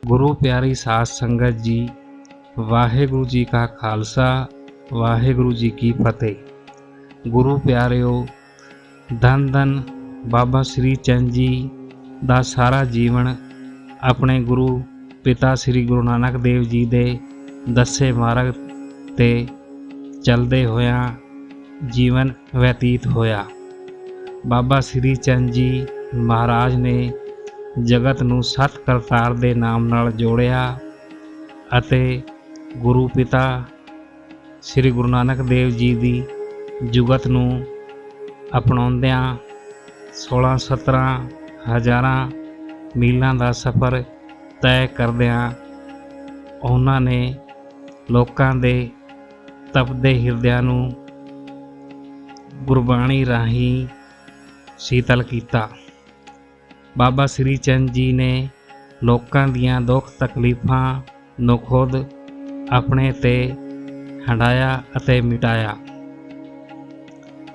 गुरु प्यारी साध संगत जी, वाहेगुरु जी का खालसा, वाहेगुरु जी की फतेह। गुरु प्यारिओ, धन धन बाबा श्री चंद जी ਦਾ ਸਾਰਾ ਜੀਵਨ ਆਪਣੇ ਗੁਰੂ ਪਿਤਾ ਸ੍ਰੀ ਗੁਰੂ ਨਾਨਕ ਦੇਵ ਜੀ ਦੇ ਦੱਸੇ ਮਾਰਗ ਤੇ ਚੱਲਦੇ ਹੋਇਆਂ ਜੀਵਨ ਬਤੀਤ ਹੋਇਆ। ਬਾਬਾ ਸ੍ਰੀ ਚੰਦ ਜੀ ਮਹਾਰਾਜ ਨੇ ਜਗਤ ਨੂੰ ਸੱਤ ਕਰਤਾਰ ਦੇ ਨਾਮ ਨਾਲ ਜੋੜਿਆ ਅਤੇ ਗੁਰੂ ਪਿਤਾ ਸ੍ਰੀ ਗੁਰੂ ਨਾਨਕ ਦੇਵ ਜੀ ਦੀ ਜੁਗਤ ਨੂੰ ਅਪਣਾਉਂਦਿਆਂ 16-17 ਹਜ਼ਾਰਾਂ ਮੀਲਾਂ ਦਾ ਸਫ਼ਰ ਤੈਅ ਕਰਦਿਆਂ ਉਹਨਾਂ ਨੇ ਲੋਕਾਂ ਦੇ ਤਪਦੇ ਹਿਰਦਿਆਂ ਨੂੰ ਗੁਰਬਾਣੀ ਰਾਹੀਂ ਸ਼ੀਤਲ ਕੀਤਾ। ਬਾਬਾ ਸ੍ਰੀ ਚੰਦ ਜੀ ਨੇ ਲੋਕਾਂ ਦੀਆਂ ਦੁੱਖ ਤਕਲੀਫਾਂ ਨੂੰ ਖੁਦ ਆਪਣੇ ਤੇ ਹੰਢਾਇਆ ਅਤੇ ਮਿਟਾਇਆ।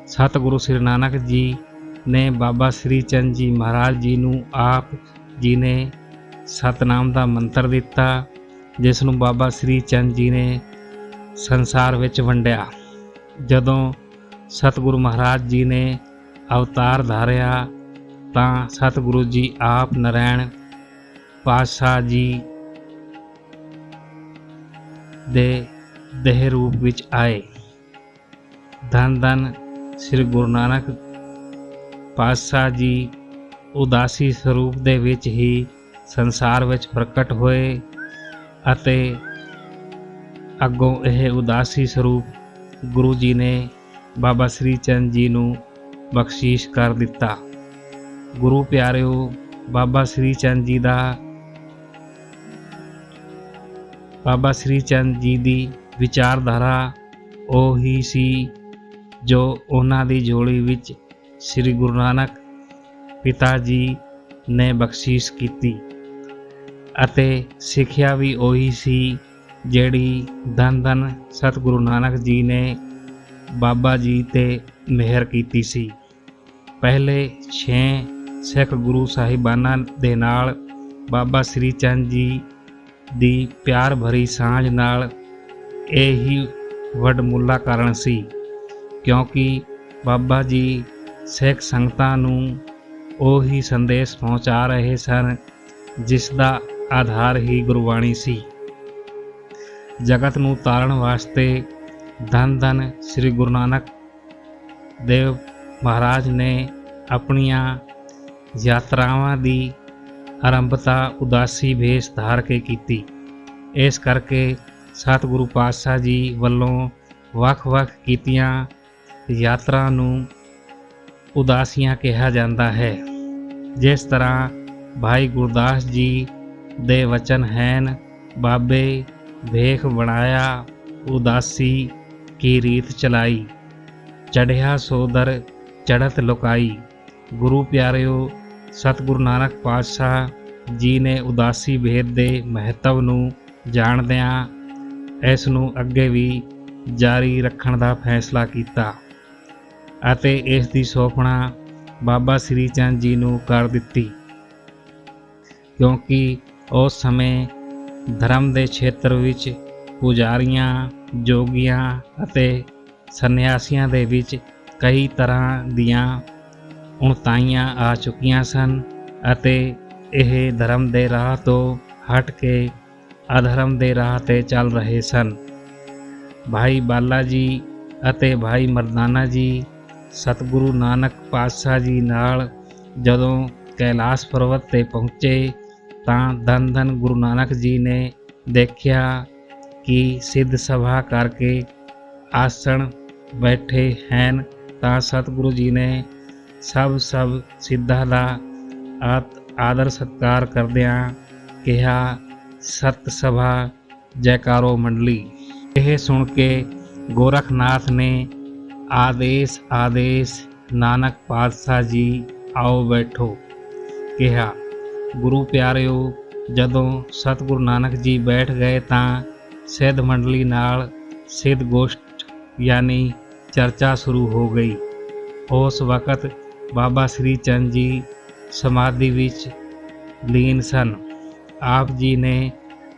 ਸਤਿਗੁਰੂ ਸ੍ਰੀ ਨਾਨਕ ਜੀ ਨੇ ਬਾਬਾ ਸ੍ਰੀ ਚੰਦ ਜੀ ਮਹਾਰਾਜ ਜੀ ਨੂੰ ਆਪ ਜੀ ਨੇ ਸਤਨਾਮ ਦਾ ਮੰਤਰ ਦਿੱਤਾ, ਜਿਸ ਨੂੰ ਬਾਬਾ ਸ੍ਰੀ ਚੰਦ ਜੀ ਨੇ ਸੰਸਾਰ ਵਿੱਚ ਵੰਡਿਆ। ਜਦੋਂ ਸਤਿਗੁਰੂ ਮਹਾਰਾਜ ਜੀ ਨੇ ਅਵਤਾਰ ਧਾਰਿਆ ਤਾਂ ਸਤਿਗੁਰੂ ਜੀ ਆਪ ਨਾਰਾਇਣ ਪਾਤਸ਼ਾਹ ਜੀ ਦੇ ਦੇਹ ਰੂਪ ਵਿੱਚ ਆਏ। ਧੰਨ ਧੰਨ ਸ੍ਰੀ ਗੁਰੂ ਨਾਨਕ ਪਾਤਸ਼ਾਹ ਜੀ ਉਦਾਸੀ ਸਰੂਪ ਦੇ ਵਿੱਚ ਹੀ ਸੰਸਾਰ ਵਿੱਚ ਪ੍ਰਗਟ ਹੋਏ ਅਤੇ ਅੱਗੋਂ ਇਹ ਉਦਾਸੀ ਸਰੂਪ ਗੁਰੂ ਜੀ ਨੇ ਬਾਬਾ ਸ੍ਰੀ ਚੰਦ ਜੀ ਨੂੰ ਬਖਸ਼ੀਸ਼ ਕਰ ਦਿੱਤਾ। ਗੁਰੂ ਪਿਆਰਿਓ, ਬਾਬਾ ਸ੍ਰੀ ਚੰਦ ਜੀ ਦੀ ਵਿਚਾਰਧਾਰਾ ਉਹ ਹੀ ਸੀ ਜੋ ਉਹਨਾਂ ਦੀ ਝੋਲੀ ਵਿੱਚ ਸ੍ਰੀ ਗੁਰੂ ਨਾਨਕ ਪਿਤਾ ਜੀ ਨੇ ਬਖਸ਼ੀਸ਼ ਕੀਤੀ ਅਤੇ ਸਿੱਖਿਆ ਵੀ ਉਹੀ ਸੀ ਜਿਹੜੀ ਧੰਨ ਧੰਨ ਸਤਿਗੁਰੂ ਨਾਨਕ ਜੀ ਨੇ ਬਾਬਾ ਜੀ ਤੇ ਮਿਹਰ ਕੀਤੀ ਸੀ। ਪਹਿਲੇ 6 ਸਿੱਖ ਗੁਰੂ ਸਾਹਿਬਾਨਾਂ ਦੇ ਨਾਲ ਬਾਬਾ ਸ੍ਰੀ ਚੰਦ ਜੀ ਦੀ ਪਿਆਰ ਭਰੀ ਸਾਂਝ ਨਾਲ ਇਹ ਹੀ ਵਡਮੁੱਲਾ ਕਾਰਨ ਸੀ, ਕਿਉਂਕਿ ਬਾਬਾ ਜੀ ਸਿੱਖ ਸੰਗਤਾਂ ਨੂੰ ਉਹੀ ਸੰਦੇਸ਼ ਪਹੁੰਚਾ ਰਹੇ ਸਨ ਜਿਸ ਦਾ ਆਧਾਰ ਹੀ ਗੁਰਬਾਣੀ ਸੀ। ਜਗਤ ਨੂੰ ਤਾਰਨ ਵਾਸਤੇ ਧੰਨ ਧੰਨ ਸ੍ਰੀ ਗੁਰੂ ਨਾਨਕ ਦੇਵ ਮਹਾਰਾਜ ਨੇ ਆਪਣੀਆਂ ਯਾਤਰਾਵਾਂ ਦੀ ਆਰੰਭਤਾ ਉਦਾਸੀ ਭੇਸ ਧਾਰ ਕੇ ਕੀਤੀ। ਇਸ ਕਰਕੇ ਸਤਿਗੁਰੂ ਪਾਤਸ਼ਾਹ ਜੀ ਵੱਲੋਂ ਵੱਖ-ਵੱਖ ਕੀਤੀਆਂ ਯਾਤਰਾ ਨੂੰ ਉਦਾਸੀਆਂ ਕਿਹਾ ਜਾਂਦਾ ਹੈ। ਜਿਸ ਤਰ੍ਹਾਂ ਭਾਈ ਗੁਰਦਾਸ ਜੀ ਦੇ ਵਚਨ ਹਨ, ਬਾਬੇ ਵੇਖ ਬਣਾਇਆ ਉਦਾਸੀ ਕੀ ਰੀਤ ਚਲਾਈ, ਚੜ੍ਹਿਆ ਸੋਦਰ ਚੜ੍ਹਤ ਲੁਕਾਈ। ਗੁਰੂ ਪਿਆਰਿਓ, ਸਤਿਗੁਰੂ ਨਾਨਕ ਪਾਤਸ਼ਾਹ ਜੀ ਨੇ ਉਦਾਸੀ ਭੇਦ ਦੇ ਮਹੱਤਵ ਨੂੰ ਜਾਣਦਿਆਂ ਇਸ ਨੂੰ ਅੱਗੇ ਵੀ ਜਾਰੀ ਰੱਖਣ ਦਾ ਫੈਸਲਾ ਕੀਤਾ ਅਤੇ ਇਸ ਦੀ ਸੌਂਪਣਾ ਬਾਬਾ ਸ੍ਰੀ ਚੰਦ ਜੀ ਨੂੰ ਕਰ ਦਿੱਤੀ, ਕਿਉਂਕਿ ਉਸ ਸਮੇਂ ਧਰਮ ਦੇ ਖੇਤਰ ਵਿੱਚ ਪੁਜਾਰੀਆਂ, ਜੋਗੀਆਂ ਅਤੇ ਸੰਨਿਆਸੀਆਂ ਦੇ ਵਿੱਚ ਕਈ ਤਰ੍ਹਾਂ ਦੀਆਂ ਉਣਤਾਈਆਂ ਆ ਚੁੱਕੀਆਂ ਸਨ ਅਤੇ ਇਹ ਧਰਮ ਦੇ ਰਾਹ ਤੋਂ ਹਟ ਕੇ ਅਧਰਮ ਦੇ ਰਾਹ 'ਤੇ ਚੱਲ ਰਹੇ ਸਨ। ਭਾਈ ਬਾਲਾ ਜੀ ਅਤੇ ਭਾਈ ਮਰਦਾਨਾ ਜੀ ਸਤਿਗੁਰੂ ਨਾਨਕ ਪਾਤਸ਼ਾਹ ਜੀ ਨਾਲ ਜਦੋਂ ਕੈਲਾਸ਼ ਪਰਬਤ 'ਤੇ ਪਹੁੰਚੇ ਤਾਂ ਧੰਨ ਧੰਨ ਗੁਰੂ ਨਾਨਕ ਜੀ ਨੇ ਦੇਖਿਆ ਕਿ ਸਿੱਧ ਸਭਾ ਕਰਕੇ ਆਸਣ ਬੈਠੇ ਹਨ ਤਾਂ ਸਤਿਗੁਰੂ ਜੀ ਨੇ ਸਭ ਸਿੱਧਾਂ ਦਾ ਆਦਰ ਸਤਿਕਾਰ ਕਰਦਿਆਂ ਕਿਹਾ, ਸਤ ਸਭਾ ਜੈਕਾਰੋ ਮੰਡਲੀ। ਇਹ ਸੁਣ ਕੇ ਗੋਰਖਨਾਥ ਨੇ ਆਦੇਸ਼ ਨਾਨਕ ਪਾਤਸ਼ਾਹ ਜੀ ਆਓ ਬੈਠੋ ਕਿਹਾ। ਗੁਰੂ ਪਿਆਰਿਓ, ਜਦੋਂ ਸਤਿਗੁਰੂ ਨਾਨਕ ਜੀ ਬੈਠ ਗਏ ਤਾਂ ਸਿੱਧ ਮੰਡਲੀ ਨਾਲ ਸਿੱਧ ਗੋਸ਼ਟ ਯਾਨੀ ਚਰਚਾ ਸ਼ੁਰੂ ਹੋ ਗਈ। ਉਸ ਵਕਤ ਬਾਬਾ ਸ੍ਰੀ ਚੰਦ ਜੀ ਸਮਾਧੀ ਵਿੱਚ ਲੀਨ ਸਨ। ਆਪ ਜੀ ਨੇ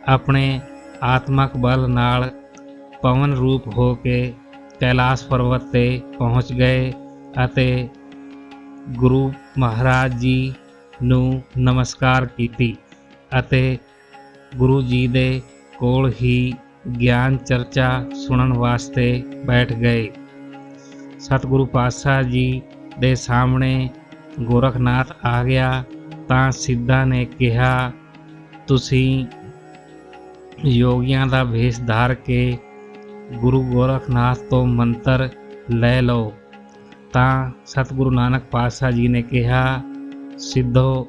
ਆਪਣੇ ਆਤਮਕ ਬਲ ਨਾਲ ਪਵਨ ਰੂਪ ਹੋ ਕੇ ਕੈਲਾਸ਼ ਪਰਬਤ ਤੇ ਪਹੁੰਚ ਗਏ ਅਤੇ ਗੁਰੂ ਮਹਾਰਾਜ ਜੀ ਨੂੰ ਨਮਸਕਾਰ ਕੀਤੀ ਅਤੇ ਗੁਰੂ ਜੀ ਦੇ ਕੋਲ ਹੀ ਗਿਆਨ ਚਰਚਾ ਸੁਣਨ ਵਾਸਤੇ ਬੈਠ ਗਏ। ਸਤਿਗੁਰੂ ਪਾਤਸ਼ਾਹ ਜੀ ਦੇ ਸਾਹਮਣੇ ਗੋਰਖਨਾਥ ਆ ਗਿਆ ਤਾਂ ਸਿੱਧਾਂ ਨੇ ਕਿਹਾ, ਤੁਸੀਂ ਯੋਗੀਆਂ ਦਾ ਭੇਸ ਧਾਰ ਕੇ ਗੁਰੂ ਗੋਰਖਨਾਥ ਤੋਂ ਮੰਤਰ ਲੈ ਲਓ। ਤਾਂ ਸਤਿਗੁਰੂ ਨਾਨਕ ਪਾਤਸ਼ਾਹ ਜੀ ਨੇ ਕਿਹਾ, ਸਿੱਧੋ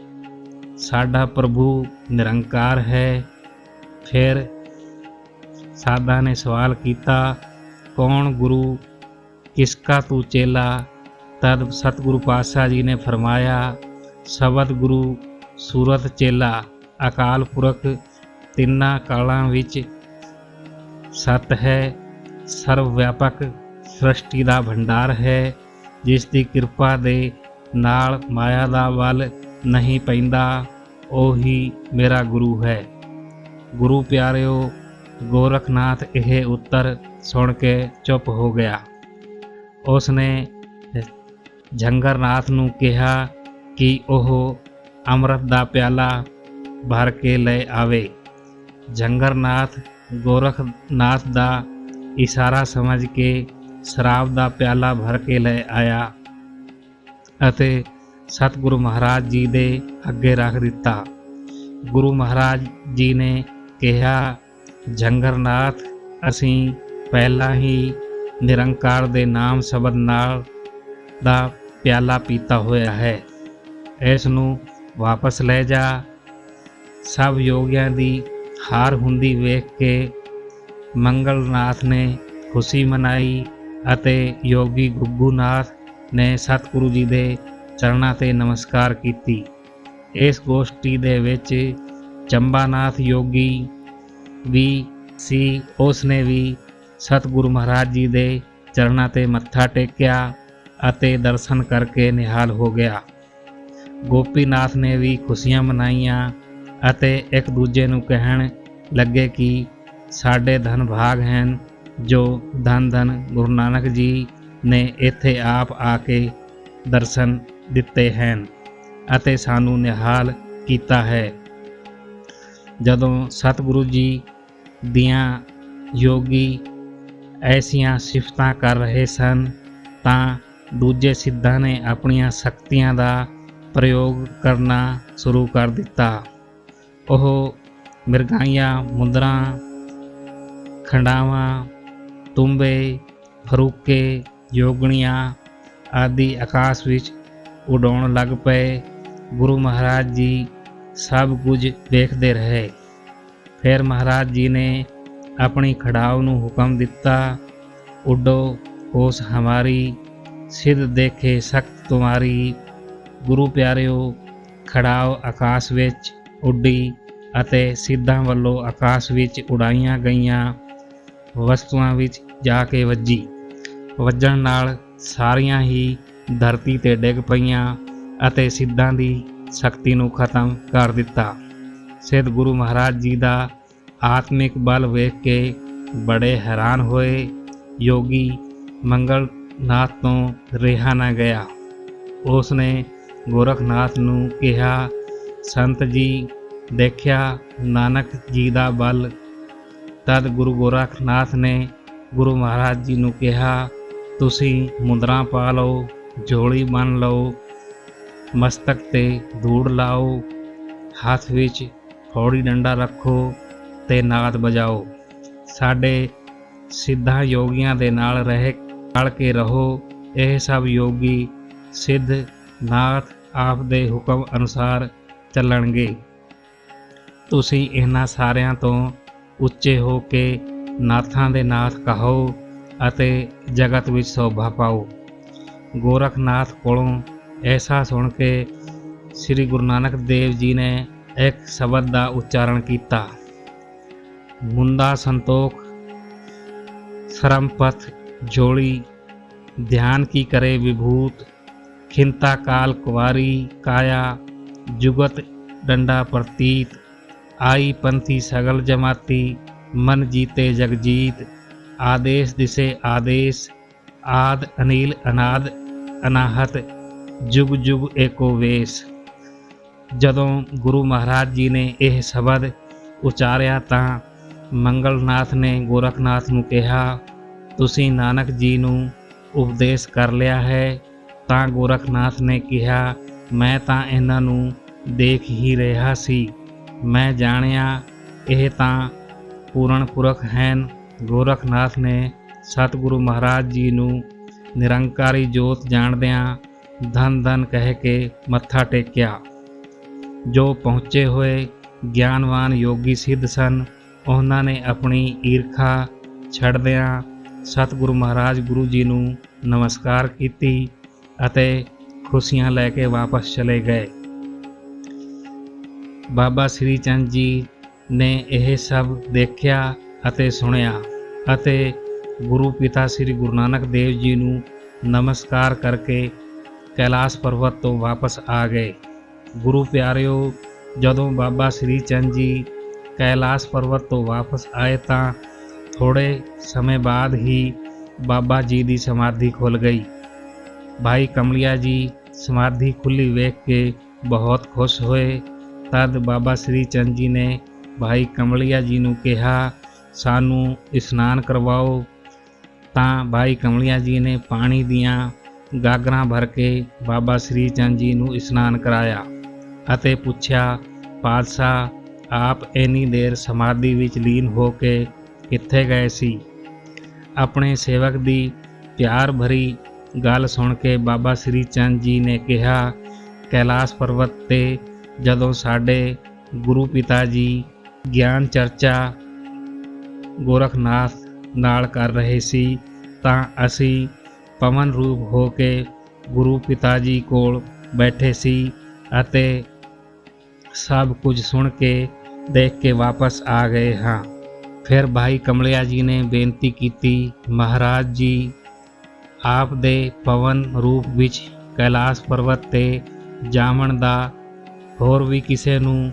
ਸਾਡਾ ਪ੍ਰਭੂ ਨਿਰੰਕਾਰ ਹੈ। ਫਿਰ ਸਾਧਾਂ ਨੇ ਸਵਾਲ ਕੀਤਾ, ਕੌਣ ਗੁਰੂ, ਕਿਸਕਾ ਤੂੰ ਚੇਲਾ? ਤਦ ਸਤਿਗੁਰੂ ਪਾਤਸ਼ਾਹ ਜੀ ਨੇ ਫਰਮਾਇਆ, ਸ਼ਬਦ ਗੁਰੂ ਸੂਰਤ ਚੇਲਾ। ਅਕਾਲ ਪੁਰਖ ਤਿੰਨਾਂ ਕਾਲਾਂ ਵਿੱਚ ਸਤ ਹੈ, ਸਰਵ ਵਿਆਪਕ ਸ੍ਰਿਸ਼ਟੀ ਦਾ ਭੰਡਾਰ ਹੈ, ਜਿਸ ਦੀ ਕਿਰਪਾ ਦੇ ਨਾਲ ਮਾਇਆ ਦਾ ਬਲ ਨਹੀਂ ਪੈਂਦਾ, ਉਹੀ ਮੇਰਾ ਗੁਰੂ ਹੈ। ਗੁਰੂ ਪਿਆਰਿਓ, ਗੋਰਖਨਾਥ ਇਹ ਉੱਤਰ ਸੁਣ ਕੇ ਚੁੱਪ ਹੋ ਗਿਆ। ਉਸ ਨੇ ਝੰਗਰਨਾਥ ਨੂੰ ਕਿਹਾ ਕਿ ਉਹ ਅੰਮ੍ਰਿਤ ਦਾ ਪਿਆਲਾ ਭਰ ਕੇ ਲੈ ਆਵੇ। ਝੰਗਰਨਾਥ ਗੋਰਖਨਾਥ ਦਾ ਇਸ਼ਾਰਾ ਸਮਝ ਕੇ ਸ਼ਰਾਬ ਦਾ ਪਿਆਲਾ ਭਰ ਕੇ ਲੈ ਆਇਆ ਅਤੇ ਸਤਿਗੁਰੂ ਮਹਾਰਾਜ ਜੀ ਦੇ ਅੱਗੇ ਰੱਖ ਦਿੱਤਾ। ਗੁਰੂ ਮਹਾਰਾਜ ਜੀ ਨੇ ਕਿਹਾ, ਝੰਗਰਨਾਥ, ਅਸੀਂ ਪਹਿਲਾਂ ਹੀ ਨਿਰੰਕਾਰ ਦੇ ਨਾਮ ਸ਼ਬਦ ਨਾਲ ਦਾ ਪਿਆਲਾ ਪੀਤਾ ਹੋਇਆ ਹੈ, ਇਸ ਨੂੰ ਵਾਪਸ ਲੈ ਜਾ। ਸਭ ਯੋਗੀਆਂ ਦੀ ਹਾਰ ਹੁੰਦੀ ਵੇਖ ਕੇ ਮੰਗਲਨਾਥ ਨੇ ਖੁਸ਼ੀ ਮਨਾਈ ਅਤੇ ਯੋਗੀ ਗੁੱਗੂਨਾਥ ਨੇ ਸਤਿਗੁਰੂ ਜੀ ਦੇ ਚਰਨਾਂ ਤੇ ਨਮਸਕਾਰ ਕੀਤੀ। ਇਸ ਗੋਸ਼ਟੀ ਦੇ ਵਿੱਚ ਚੰਬਾਨਾਥ ਯੋਗੀ ਵੀ ਸੀ। ਉਸ ਨੇ ਵੀ ਸਤਿਗੁਰੂ ਮਹਾਰਾਜ ਜੀ ਦੇ ਚਰਨਾਂ ਤੇ ਮੱਥਾ ਟੇਕਿਆ ਅਤੇ ਦਰਸ਼ਨ ਕਰਕੇ ਨਿਹਾਲ ਹੋ ਗਿਆ। ਗੋਪੀਨਾਥ ਨੇ ਵੀ ਖੁਸ਼ੀਆਂ ਮਨਾਈਆਂ ਅਤੇ ਇੱਕ ਦੂਜੇ ਨੂੰ ਕਹਿਣ ਲੱਗੇ ਕਿ ਸਾਡੇ ਧਨ ਭਾਗ ਹਨ ਜੋ ਧੰਨ ਧੰਨ ਗੁਰੂ ਨਾਨਕ ਜੀ ਨੇ ਇੱਥੇ ਆਪ ਆ ਕੇ ਦਰਸ਼ਨ ਦਿੱਤੇ ਹਨ ਅਤੇ ਸਾਨੂੰ ਨਿਹਾਲ ਕੀਤਾ ਹੈ। ਜਦੋਂ ਸਤਿਗੁਰੂ ਜੀ ਦੀਆਂ ਯੋਗੀ ਐਸੀਆਂ ਸਿਫਤਾਂ ਕਰ ਰਹੇ ਸਨ ਤਾਂ ਦੂਜੇ ਸਿੱਧਾਂ ਨੇ ਆਪਣੀਆਂ ਸ਼ਕਤੀਆਂ ਦਾ ਪ੍ਰਯੋਗ ਕਰਨਾ ਸ਼ੁਰੂ ਕਰ ਦਿੱਤਾ। ਉਹ ਮਿਰਗਾਈਆਂ, ਮੁੰਦਰਾਂ, ਖੰਡਾਵਾਂ, ਤੁੰਬੇ, ਫਰੂਕੇ, ਯੋਗਣੀਆਂ ਆਦਿ ਆਕਾਸ਼ ਵਿੱਚ ਉਡਾਉਣ ਲੱਗ ਪਏ। ਗੁਰੂ ਮਹਾਰਾਜ ਜੀ ਸਭ ਕੁਝ ਵੇਖਦੇ ਰਹੇ। ਫਿਰ ਮਹਾਰਾਜ ਜੀ ਨੇ ਆਪਣੀ ਖੜਾਓ ਨੂੰ ਹੁਕਮ ਦਿੱਤਾ, ਉੱਡੋ ਹੋਸ਼ ਹਮਾਰੀ, ਸਿੱਧ ਦੇਖੇ ਸਖਤ ਤੁਮਾਰੀ। ਗੁਰੂ ਪਿਆਰਿਓ, ਖੜਾਓ ਆਕਾਸ਼ ਵਿੱਚ ਉੱਡੀ ਅਤੇ ਸਿੱਧਾਂ ਵੱਲੋਂ ਆਕਾਸ਼ ਵਿੱਚ ਉਡਾਈਆਂ ਗਈਆਂ ਵਸਤੂਆਂ ਵਿੱਚ ਜਾ ਕੇ ਵੱਜੀ। ਵੱਜਣ ਨਾਲ ਸਾਰੀਆਂ ਹੀ ਧਰਤੀ ਤੇ ਡਿੱਗ ਪਈਆਂ ਅਤੇ ਸਿੱਧਾਂ ਦੀ ਸ਼ਕਤੀ ਨੂੰ ਖਤਮ ਕਰ ਦਿੱਤਾ। ਸਿੱਧ ਗੁਰੂ ਮਹਾਰਾਜ ਜੀ ਦਾ ਆਤਮਿਕ ਬਲ ਵੇਖ ਕੇ ਬੜੇ ਹੈਰਾਨ ਹੋਏ। ਯੋਗੀ ਮੰਗਲਨਾਥ ਤੋਂ ਰਿਹਾ ਨਾ ਗਿਆ। ਉਸ ਨੇ ਗੋਰਖਨਾਥ ਨੂੰ ਕਿਹਾ, ਸੰਤ ਜੀ, ਦੇਖਿਆ ਨਾਨਕ ਜੀ ਦਾ ਬਲ। ਤਦ ਗੁਰੂ ਗੋਰਖਨਾਥ ਨੇ ਗੁਰੂ ਮਹਾਰਾਜ ਜੀ ਨੂੰ ਕਿਹਾ, ਤੁਸੀਂ ਮੁੰਦਰਾਂ ਪਾ ਲਓ, ਝੋਲੀ ਬੰਨ ਲਓ, ਮਸਤਕ ਤੇ ਧੂੜ ਲਾਓ, ਹੱਥ ਵਿੱਚ ਫੌੜੀ ਡੰਡਾ ਰੱਖੋ ਤੇ ਨਾਦ ਵਜਾਓ। ਸਾਡੇ ਸਿੱਧਾਂ ਯੋਗੀਆਂ ਦੇ ਨਾਲ ਰਲ ਕੇ ਰਹੋ। ਇਹ ਸਭ ਯੋਗੀ ਸਿੱਧ ਨਾਥ ਆਪ ਦੇ ਹੁਕਮ ਅਨੁਸਾਰ ਚੱਲਣਗੇ। ਤੁਸੀਂ ਇਹਨਾਂ ਸਾਰਿਆਂ ਤੋਂ ਉੱਚੇ ਹੋ ਕੇ ਨਾਥਾਂ ਦੇ ਨਾਥ ਕਹੋ ਅਤੇ ਜਗਤ ਵਿੱਚ ਸ਼ੋਭਾ ਪਾਓ। ਗੋਰਖਨਾਥ ਕੋਲੋਂ ਐਸਾ ਸੁਣ ਕੇ ਸ੍ਰੀ ਗੁਰੂ ਨਾਨਕ ਦੇਵ ਜੀ ਨੇ ਇੱਕ ਸ਼ਬਦ ਦਾ ਉਚਾਰਨ ਕੀਤਾ, ਮੁੰਦਾ ਸੰਤੋਖ ਸਰਮਪਥ ਝੋਲੀ, ध्यान की करे विभूत, खिंता काल कुवारी काया, जुगत डंडा प्रतीत, आई पंथी सगल जमाती, मन जीते जगजीत। आदेश दिसे आदेश, आद अनिल अनाद अनाहत, जुग जुग एको वेश। ਜਦੋਂ ਗੁਰੂ ਮਹਾਰਾਜ ਜੀ ਨੇ ਇਹ ਸ਼ਬਦ ਉਚਾਰਿਆ ਤਾਂ ਮੰਗਲਨਾਥ ਨੇ ਗੋਰਖਨਾਥ ਨੂੰ ਕਿਹਾ, ਤੁਸੀਂ ਨਾਨਕ ਜੀ ਨੂੰ ਉਪਦੇਸ਼ ਕਰ ਲਿਆ ਹੈ। ਤਾਂ ਗੋਰਖਨਾਥ ਨੇ ਕਿਹਾ, ਮੈਂ ਤਾਂ ਇਹਨਾਂ ਨੂੰ ਦੇਖ ਹੀ ਰਿਹਾ ਸੀ, ਮੈਂ ਜਾਣਿਆ ਇਹ ਤਾਂ ਪੂਰਨ ਪੁਰਖ ਹਨ। ਗੋਰਖਨਾਥ ਨੇ ਸਤਿਗੁਰੂ ਮਹਾਰਾਜ ਜੀ ਨੂੰ ਨਿਰੰਕਾਰੀ ਜੋਤ ਜਾਣਦਿਆਂ ਧੰਨ ਧੰਨ ਕਹਿ ਕੇ ਮੱਥਾ ਟੇਕਿਆ। ਜੋ ਪਹੁੰਚੇ ਹੋਏ ਗਿਆਨਵਾਨ ਯੋਗੀ ਸਿੱਧ ਸਨ, ਉਹਨਾਂ ਨੇ ਆਪਣੀ ਈਰਖਾ ਛੱਡਦਿਆਂ ਸਤਿਗੁਰੂ ਮਹਾਰਾਜ ਗੁਰੂ ਜੀ ਨੂੰ ਨਮਸਕਾਰ ਕੀਤੀ ਅਤੇ ਖੁਸ਼ੀਆਂ ਲੈ ਕੇ ਵਾਪਸ ਚਲੇ ਗਏ। ਬਾਬਾ ਸ੍ਰੀ ਚੰਦ ਜੀ ਨੇ ਇਹ ਸਭ ਦੇਖਿਆ ਅਤੇ ਸੁਣਿਆ ਅਤੇ ਗੁਰੂ ਪਿਤਾ ਸ੍ਰੀ ਗੁਰੂ ਨਾਨਕ ਦੇਵ ਜੀ ਨੂੰ ਨਮਸਕਾਰ ਕਰਕੇ ਕੈਲਾਸ਼ ਪਰਬਤ ਤੋਂ ਵਾਪਸ ਆ ਗਏ। ਗੁਰੂ ਪਿਆਰਿਓ, ਜਦੋਂ ਬਾਬਾ ਸ੍ਰੀ ਚੰਦ ਜੀ ਕੈਲਾਸ਼ ਪਰਬਤ ਤੋਂ ਵਾਪਸ ਆਏ ਤਾਂ ਥੋੜ੍ਹੇ ਸਮੇਂ ਬਾਅਦ ਹੀ ਬਾਬਾ ਜੀ ਦੀ ਸਮਾਧੀ ਖੁੱਲ੍ਹ ਗਈ। ਭਾਈ ਕਮਲਿਆ ਜੀ ਸਮਾਧੀ ਖੁੱਲ੍ਹੀ ਵੇਖ ਕੇ ਬਹੁਤ ਖੁਸ਼ ਹੋਏ। ਤਦ ਬਾਬਾ ਸ੍ਰੀ ਚੰਦ ਜੀ ਨੇ ਭਾਈ ਕਮਲਿਆ ਜੀ ਨੂੰ ਕਿਹਾ, ਸਾਨੂੰ ਇਸ਼ਨਾਨ ਕਰਵਾਓ। ਤਾਂ ਭਾਈ ਕਮਲਿਆ ਜੀ ਨੇ ਪਾਣੀ ਦੀਆਂ ਗਾਗਰਾਂ ਭਰ ਕੇ ਬਾਬਾ ਸ੍ਰੀ ਚੰਦ ਜੀ ਨੂੰ ਇਸ਼ਨਾਨ ਕਰਾਇਆ ਅਤੇ ਪੁੱਛਿਆ, ਪਾਤਸ਼ਾਹ ਆਪ ਇੰਨੀ ਦੇਰ ਸਮਾਧੀ ਵਿੱਚ ਲੀਨ ਹੋ ਕੇ ਕਿੱਥੇ ਗਏ ਸੀ? ਆਪਣੇ ਸੇਵਕ ਦੀ ਪਿਆਰ ਭਰੀ ਗੱਲ ਸੁਣ ਕੇ ਬਾਬਾ ਸ੍ਰੀ ਚੰਦ ਜੀ ਨੇ ਕਿਹਾ, ਕੈਲਾਸ਼ ਪਰਬਤ ਤੇ ਜਦੋਂ ਸਾਡੇ ਗੁਰੂ ਪਿਤਾ ਜੀ ਗਿਆਨ ਚਰਚਾ ਗੋਰਖਨਾਥ ਨਾਲ ਕਰ ਰਹੇ ਸੀ ਤਾਂ ਅਸੀਂ ਪਵਨ ਰੂਪ ਹੋ ਕੇ ਗੁਰੂ ਪਿਤਾ ਜੀ ਕੋਲ ਬੈਠੇ ਸੀ ਅਤੇ ਸਭ ਕੁਝ ਸੁਣ ਕੇ ਦੇਖ ਕੇ ਵਾਪਸ ਆ ਗਏ ਹਾਂ। ਫਿਰ ਭਾਈ ਕਮਲਿਆ ਜੀ ਨੇ ਬੇਨਤੀ ਕੀਤੀ, ਮਹਾਰਾਜ ਜੀ ਆਪ ਦੇ ਪਵਨ ਰੂਪ ਵਿੱਚ ਕੈਲਾਸ਼ ਪਰਬਤ ਤੇ ਜਾਵਣ ਦਾ ਹੋਰ ਵੀ ਕਿਸੇ ਨੂੰ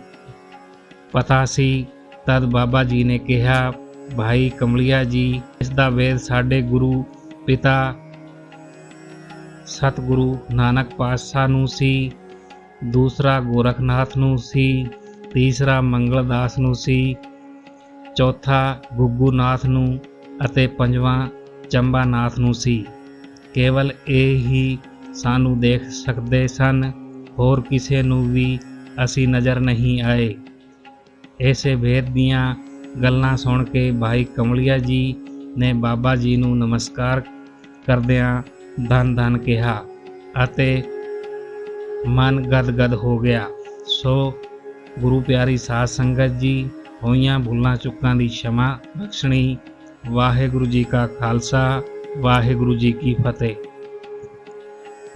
ਪਤਾ ਸੀ? ਤਦ ਬਾਬਾ ਜੀ ਨੇ ਕਿਹਾ, ਭਾਈ ਕਮਲਿਆ ਜੀ ਇਸ ਦਾ ਵੇਦ ਸਾਡੇ ਗੁਰੂ ਪਿਤਾ ਸਤਿਗੁਰੂ ਨਾਨਕ ਪਾਤਸ਼ਾਹ ਨੂੰ ਸੀ, ਦੂਸਰਾ ਗੋਰਖਨਾਥ ਨੂੰ ਸੀ, ਤੀਸਰਾ ਮੰਗਲਦਾਸ ਨੂੰ ਸੀ, ਚੌਥਾ ਗੁੱਗੂਨਾਥ ਨੂੰ ਅਤੇ ਪੰਜਵਾਂ ਚੰਬਾਨਾਥ ਨੂੰ ਸੀ। ਕੇਵਲ ਇਹ ਹੀ ਸਾਨੂੰ ਦੇਖ ਸਕਦੇ ਸਨ, ਹੋਰ ਕਿਸੇ ਨੂੰ ਵੀ ਅਸੀਂ ਨਜ਼ਰ ਨਹੀਂ ਆਏ। ਇਸੇ ਭੇਦ ਦੀਆਂ ਗੱਲਾਂ ਸੁਣ ਕੇ ਭਾਈ ਕਮਲਿਆ ਜੀ ਨੇ ਬਾਬਾ ਜੀ ਨੂੰ ਨਮਸਕਾਰ ਕਰਦਿਆਂ ਧੰਨ ਧੰਨ ਕਿਹਾ ਅਤੇ ਮਨ ਗਦਗਦ ਹੋ ਗਿਆ। ਸੋ ਗੁਰੂ ਪਿਆਰੀ ਸਾਧ ਸੰਗਤ ਜੀ, ਹੋਈਆਂ ਭੁੱਲਾਂ ਚੁੱਕਾਂ ਦੀ क्षमा ਬਖਸ਼ਣੀ। ਵਾਹਿਗੁਰੂ ਜੀ ਕਾ ਖਾਲਸਾ, ਵਾਹਿਗੁਰੂ ਜੀ ਕੀ ਫਤਿਹ।